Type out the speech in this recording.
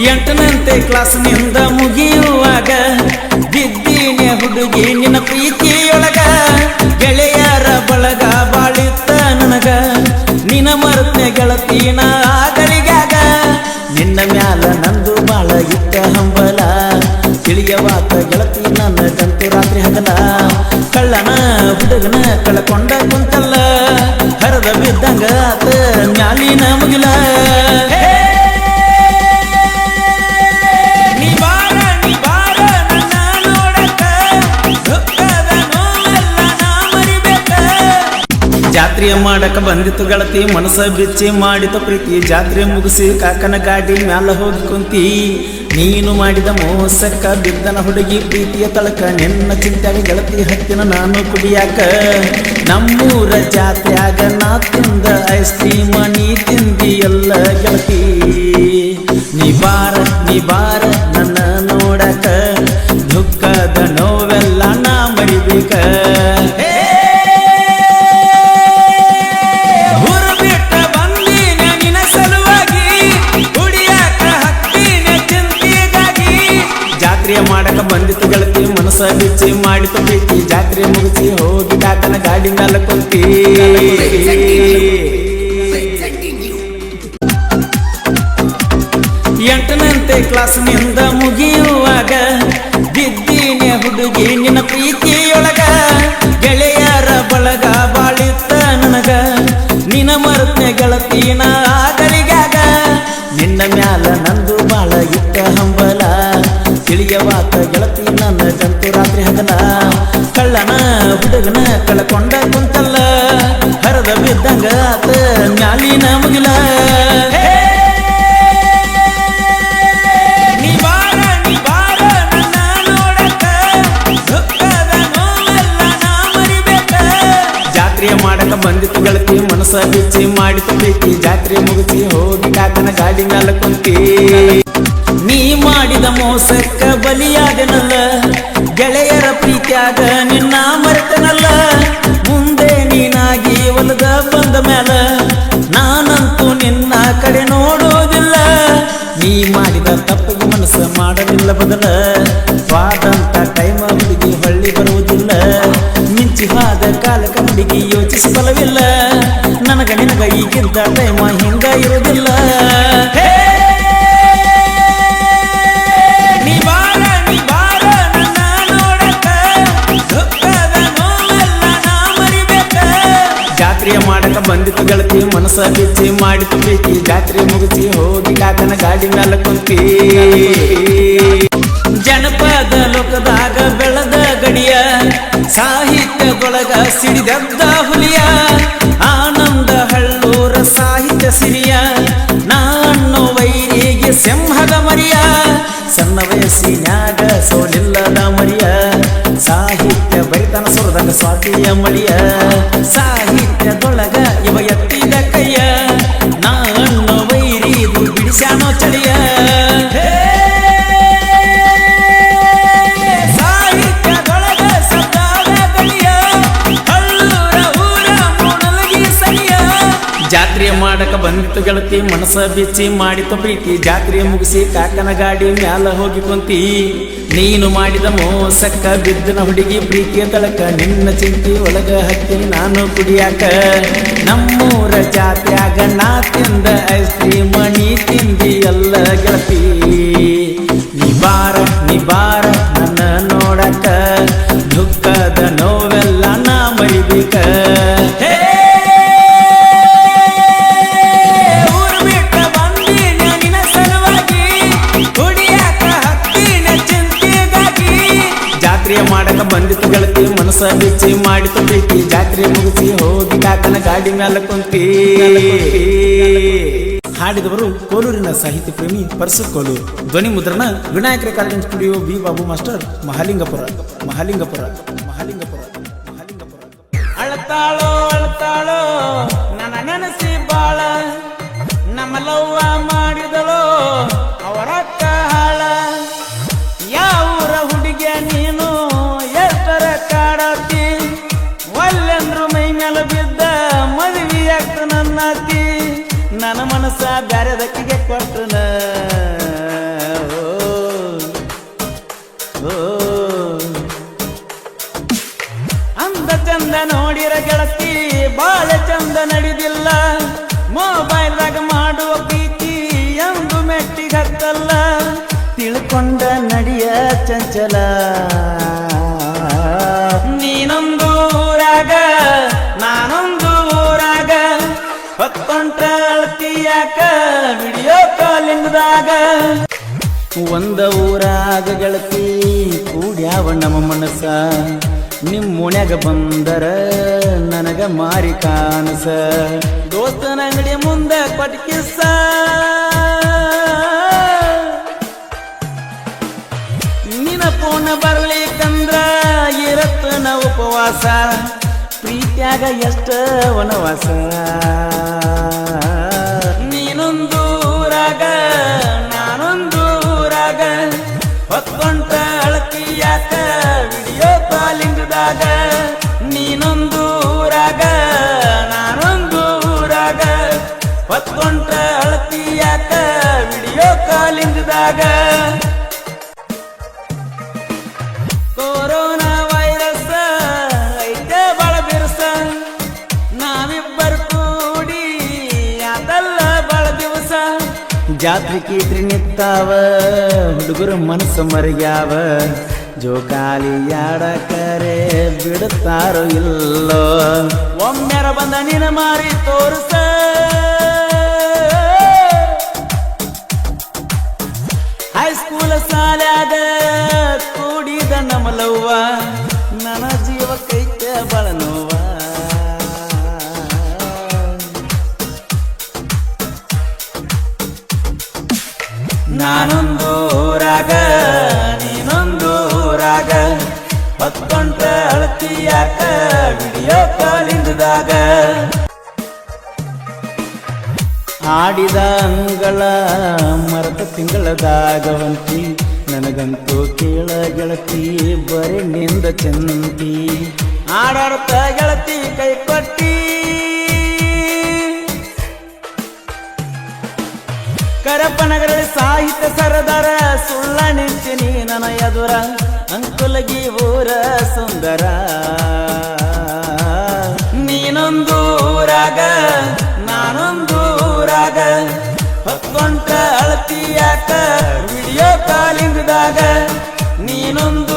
ಎಂಟನಂತೆ ಕ್ಲಾಸ್ನಿಂದ ಮುಗಿಯುವಾಗ ಬಿದ್ದೀನೆ ಹುಡುಗಿ ನಿನ್ನ ಪ್ರೀತಿಯೊಳಗ ಗೆಳೆಯರ ಬಳಗ ಬಾಳಿತ್ತ ನನಗ ನಿನ್ನ ಮರತ್ನೆ ಗೆಳತಿನ ಆಗಲಿಗಾಗ ನಿನ್ನ ಮ್ಯಾಲ ನಂದು ಬಾಳ ಇಟ್ಟ ಹಂಬಲ ತಿಳಿಯವಾತ ಗೆಳತಿ ನನ್ನ ಗಂಟು ರಾತ್ರಿ ಹಗಲ ಕಳ್ಳನ ಹುಡುಗನ ಕಳ್ಕೊಂಡ ಕುಂತಲ್ಲ ಹರದ ಬಿದ್ದಂಗ ಆತ ಮ್ಯಾಲಿನ ಮುಗಿಲ ಜಾತ್ರೆ ಮಾಡಕ ಬಂದಿತ್ತು ಗೆಳತಿ ಮನಸ ಬಿಚ್ಚಿ ಮಾಡಿತು ಪ್ರೀತಿ ಜಾತ್ರೆ ಮುಗಿಸಿ ಕಾಕನ ಗಾಡಿ ಮ್ಯಾಲ ಹೋಗಿ ಕುಂತಿ ನೀನು ಮಾಡಿದ ಮೋಸಕ್ಕ ಬಿದ್ದನ ಹುಡುಗಿ ಪ್ರೀತಿಯ ತಳಕ ನಿನ್ನ ಚಿಂತ್ಯಾಗ ಗೆಳತಿ ಹತ್ತಿನ ನಾನು ಕುಡಿಯಾಕ ನಮ್ಮೂರ ಜಾತ್ರೆಯಾಗ ನಾ ತಿಂದ ಐಸ್ ಕ್ರೀಮ ನೀ ತಿಂದಿ ಎಲ್ಲ ಗೆಳತಿ ನೀ ಬಾರ ನನ್ನ ನೋಡಕ ದುಃಖದ ನೋವೆಲ್ಲ ನಾ ಮರಿಬೇಕ ಮಾಡಕ ಬಂದಿತ್ತು ಗೆಳತಿ ಮನಸ ಬಿಚ್ಚಿ ಮಾಡಿತು ಪ್ರೀತಿ ಜಾತ್ರೆ ಮುಗಿಸಿ ಹೋಗಿ ಕಾಕನ ಗಾಡಿ ಮ್ಯಾಲ ಕುಂತಿ ಎಂಟನಂತೆ ಕ್ಲಾಸ್ನಿಂದ ಮುಗಿಯುವಾಗ ಬಿದ್ದೀನೆ ಹುಡುಗಿ ನಿನ್ನ ಪ್ರೀತಿಯೊಳಗ ಗೆಳೆಯರ ಬಳಗ ಬಾಳಿತ್ತ ನನಗ ನಿನ್ನ ಮರತ್ನೆ ಗೆಳತಿನ ಆಗಲಿಗಾಗ ನಿನ್ನ ಮ್ಯಾಲ ನಂದು ಬಾಳ ಇಟ್ಟ ಹಂಬಲ ತಿಳಿಯವಾತ ಗೆಳತಿ ನನ್ನ ಗಂಟು ರಾತ್ರಿ ಹಗಲ ಕಳ್ಳನ ಹುಡುಗನ ಕಳ್ಕೊಂಡ ಕುಂತಲ್ಲ ಹರದ ಬಿದ್ದಂಗ ಆತ ಮ್ಯಾಲಿನ ಮುಗಿಲ ನೀ ಬಾರ ನನ್ನ ನೋಡಕ ದುಃಖದ ನೋವೆಲ್ಲ ನಾ ಮರಿಬೇಕ ಜಾತ್ರೆ ಮಾಡಕ ಬಂದಿತ್ತು ಗೆಳತಿ ಮನಸ ಬಿಚ್ಚಿ ಮಾಡಿತು ಪ್ರೀತಿ ಜಾತ್ರೆ ಮುಗಿಸಿ ಹೋಗಿ ಕಾಕನ ಗಾಡಿ ಮ್ಯಾಲ ಕುಂತಿ ನೀ ಮಾಡಿದ ಮೋಸಕ್ಕ ಬಲಿಯಾದನಲ್ಲ ಗೆಳೆಯರ ಪ್ರೀತಿಯಾಗ ನಿನ್ನ ಮರೆತನಲ್ಲ ಮುಂದೆ ನೀನಾಗಿ ಒಲದ ಬಂದ ಮ್ಯಾಲ ನಾನಂತೂ ನಿನ್ನ ಕಡೆ ನೋಡೋದಿಲ್ಲ ನೀ ಮಾಡಿದ ತಪ್ಪಿಗೆ ಮನಸ್ಸು ಮಾಡಲಿಲ್ಲ ಬದಲ ವಾದಂತ ಟೈಮ ಹುಡುಗಿ ಹೊಳ್ಳಿ ಬರುವುದಿಲ್ಲ ಮಿಂಚಿ ಹಾದ ಕಾಲಕ ಹುಡುಗಿ ಯೋಚಿಸಿ ಬಲವಿಲ್ಲ ನನಗ ನಿನಗ ಈಗಿದ್ದ ಟೈಮ ಹಿಂಗ ಇರುವುದಿಲ್ಲ ಮಾಡಕ ಬಂದಿತ್ತು ಗೆಳತಿ ಮನಸ ಬಿಚ್ಚಿ ಮಾಡಿತು ಪ್ರೀತಿ ಜಾತ್ರೆ ಮುಗಿಸಿ ಹೋಗಿ ಕಾಕನ ಗಾಡಿ ಮ್ಯಾಲ ಕುಂತಿ ಜನಪದ ಲೋಕದಾಗ ಬೆಳೆದ ಗಡಿಯ ಸಾಹಿತ್ಯದೊಳಗ ಸಿಡಿದದ್ದ ಹುಲಿಯ ಆನಂದ ಹಳ್ಳೂರ ಸಾಹಿತ್ಯ ಸಿರಿಯ ನಾನು ವೈರಿಗೆ ಸಿಂಹದ ಮರಿಯ ಸಣ್ಣ ವಯಸ್ಸಿನ್ಯಾಗ ಸೋಲಿಲ್ಲದ ಮರಿಯ ಸಾಹಿತ್ಯ ಬರಿತನ ಸುರದಾಗ ಸ್ವಾತಿಯ ಮಳಿಯ ಸಾಹಿತ್ಯದೊಳಗ ಇವ ಎತ್ತಿದ ಕೈಯ ನಾನು ವೈರಿದು ಬಿಡಿಸ್ಯಾನೋ ಚಳಿಯ ಸಾಹಿತ್ಯದೊಳಗ ಸದ್ದಾದ ಗಣಿಯ ಹಳ್ಳೂರ ಊರ ಮೂಡಲಗಿ ಸನಿಯ ಜಾತ್ರೆ ಮಾಡಕ ಬಂದಿತ್ತು ಗೆಳತಿ ಮನಸ ಬಿಚ್ಚಿ ಮಾಡಿತು ಪ್ರೀತಿ ಜಾತ್ರೆ ಮುಗಿಸಿ ಕಾಕನ ಗಾಡಿ ಮ್ಯಾಲ ಹೋಗಿ ಕುಂತಿ ನೀನು ಮಾಡಿದ ಮೋಸಕ್ಕ ಬಿದ್ದನ ಹುಡುಗಿ ಪ್ರೀತಿಯ ತಳಕ ನಿನ್ನ ಚಿಂತಿ ಒಳಗ ಹತ್ತಿ ನಾನು ಕುಡಿಯಾಕ ನಮ್ಮೂರ ಜಾತ್ಯಾಗ ನಾ ತಿಂದ ಐಸ್ ಕ್ರೀಮ ನೀ ತಿಂದಿ ಎಲ್ಲ ಗೆಳತಿ ನೀ ಬಾರ ನನ್ನ ನೋಡಕ ದುಃಖದ ನೋವೆಲ್ಲ ನಾ ಮರಿಬೇಕ ಮಾಡಕ ಬಂದಿತ್ತು ಗೆಳತಿ ಮನಸ ಬಿಚ್ಚಿ ಮಾಡಿತು ಪ್ರೀತಿ ಜಾತ್ರೆ ಮುಗಿಸಿ ಹೋಗಿ ಕಾಕನ ಗಾಡಿ ಮ್ಯಾಲ ಕುಂತಿ ಹಾಡಿದವರು ಕೋಲೂರಿನ ಸಾಹಿತ್ಯ ಪ್ರೇಮಿ ಪರಸು ಕೋಲೂರು ಧ್ವನಿ ಮುದ್ರಣ Vinayaka recording studio B Babu master Mahalingapura ಅಳತಾಳೋ ನನ್ನ ನೆನಸಿ ಬಾಳ ನಮ್ಮ ಲವ್ವ ಮಾಡಿದಳೋ ಅವರ ಹಾಳ ಯಾವೂರ ಹುಡುಗಿಯ ನೀನು ಎಷ್ಟರ ಕಾಡತಿ ಒಲ್ಲೆಂದ್ರು ಮೈ ಮೇಲೆ ಬಿದ್ದ ಮದುವೆಯಾಗ್ತ ನನ್ನತಿ ನನ್ನ ಮನಸ್ಸ ಬ್ಯಾರೆದಕ್ಕಿಗೆ ಕೊಟ್ಟನ ಚಂದ ನಡೆದಿಲ್ಲ ಮೊಬೈಲ್ದಾಗ ಮಾಡುವ ಪ್ರೀತಿ ಎಂದು ಮೆಟ್ಟಿಗೆ ಹತ್ತಲ್ಲ ತಿಳ್ಕೊಂಡ ನಡಿಯ ಚಂಚಲ ನೀನೊಂದು ಊರಾಗ ನಾನೊಂದು ಊರಾಗ ಹೊತ್ತೊಂಟ ಅಳ್ತಿಯಾಕ ವಿಡಿಯೋ ಕಾಲಿಂಗದಾಗ ಒಂದ ಊರಾಗ ಗೆಳತಿ ಕೂಡ್ಯಾವ ನಮ್ಮ ಮನಸ್ಸ ನಿಮ್ಮ ಓಣ್ಯಾಗ ಬಂದರ ನನಗ ಮಾರಿ ಕಾನಸ ದೋಸ್ತನ ಅಂಗಡಿ ಮುಂದ ಪಟ್ಕಿಸ ನಿನ ಪೋಣ ಬರ್ಲಿಕ್ಕಂದ್ರ ಇರತ್ತನ ಉಪವಾಸ ಪ್ರೀತ್ಯಾಗ ಎಷ್ಟ ವನವಾಸ ನೀನೊಂದು ಊರಾಗ ನಾನೊಂದು ಊರಾಗ ಹೊತ್ಕೊಂಡ ಅಳತಿಯಾಕ ವಿಡಿಯೋ ಕಾಲಿಂಗದಾಗ ನೀನೊಂದು ಊರಾಗ ನಾನೊಂದು ಊರಾಗ ಹೊತ್ಕೊಂಡ ಅಳತಿಯಾಕ ವಿಡಿಯೋ ಕಾಲಿಂಗದಾಗ ಕೊರೋನಾ ವೈರಸ್ ಐತೆ ಬಾಳ ಬಿರುಸ ನಾವಿಬ್ಬರು ಕೂಡಿ ಅದಲ್ಲ ಬಾಳ ದಿವಸ ಜಾತ್ರೆ ಕೀತ್ರಿ ನಿಂತಾವ ಹುಡುಗರು ಮನಸ್ಸು ಮರಿಗ್ಯಾವ ಜೋಕಾಲಿ ಆಡಕರೆ ಬಿಡುತ್ತಾರೋ ಇಲ್ಲೋ ಒಮ್ಮೆರ ಬಂದ ನಿನ ಮಾರಿ ತೋರಿಸ ಹೈಸ್ಕೂಲ್ ಸಾಲ್ಯಾಗ ಕೂಡಿದ ನಮಲವ್ವ ನನ್ನ ಜೀವ ಕೈತೆ ಬಾಳ ನೋವ ನಾನೊಂದು ಊರಾಗ ನೀನೊಂದು ಊರಾಗ ಹೊತ್ಕೊಂಡ ಅಳತಿಯಾಕ ವಿಡಿಯೋ ಕಾಲಿಂಗದಾಗ ಆಡಿದ ಅಂಗಳ ಮರದ ತಿಂಗಳದಾಗ ಹೊಂಟಿ ನನಗಂತೂ ಕೇಳ ಗೆಳತಿ ಬರೀ ನಿಂದ ಚಂತಿ ಆಡಾಡ್ತ ಗೆಳತಿ ಕೈ ಕೊಟ್ಟಿ ಕರಪನಗರ ಸಾಹಿತ್ಯ ಸರದಾರ ಸುಳ್ಳ ನಿಂತಿನಿ ನನ್ನ ಎದುರ ಅಂಕುಲಗಿ ಊರ ಸುಂದರ ನೀನೊಂದು ಊರಾಗ ನಾನೊಂದು ಊರಾಗ ಹೊತ್ಕೊಂಡ ಅಳತಿಯಾಕ ವಿಡಿಯೋ ಕಾಲಿಂಗದಾಗ ನೀನೊಂದು